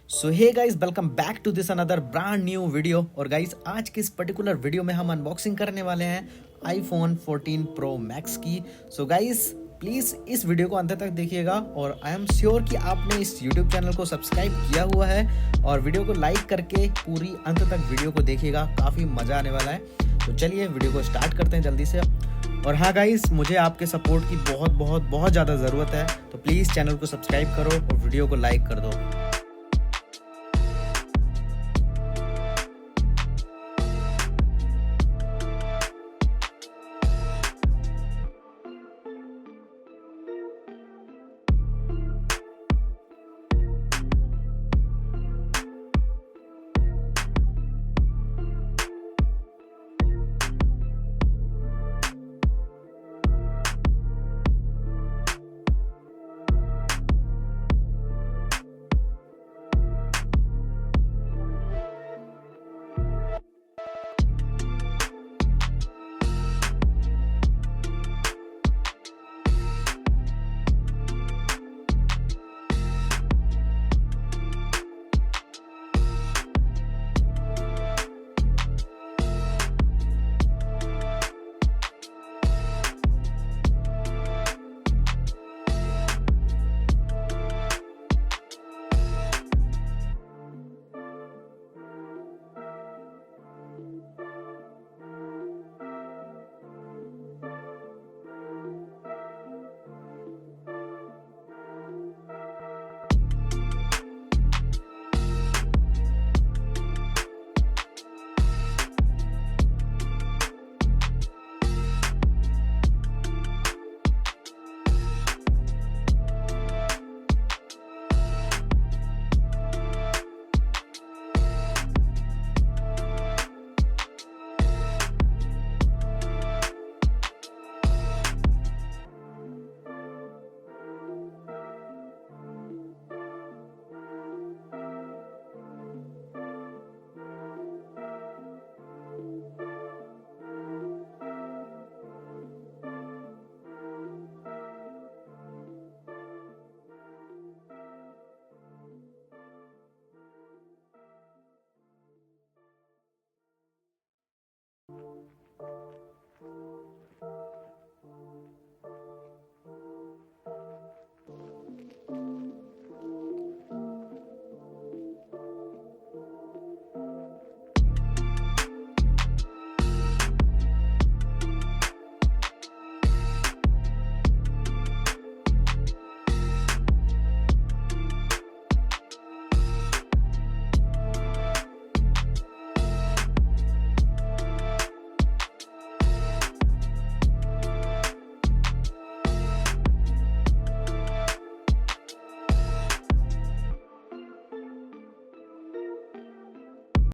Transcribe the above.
So hey guys, welcome back to this another brand new video. और guys, आज की इस पर्टिकुलर वीडियो में हम अनबॉक्सिंग करने वाले हैं आईफोन 14 प्रो मैक्स की। सो गाइस, प्लीज़ इस वीडियो को अंत तक देखिएगा और आई एम श्योर कि आपने इस यूट्यूब चैनल को सब्सक्राइब किया हुआ है और वीडियो को लाइक करके पूरी अंत तक वीडियो को देखिएगा, काफ़ी मज़ा आने वाला है। तो चलिए वीडियो को स्टार्ट करते हैं जल्दी से। और हाँ गाइस, मुझे आपके सपोर्ट की बहुत ज़्यादा ज़रूरत है, तो प्लीज़ चैनल को सब्सक्राइब करो और वीडियो को लाइक कर दो।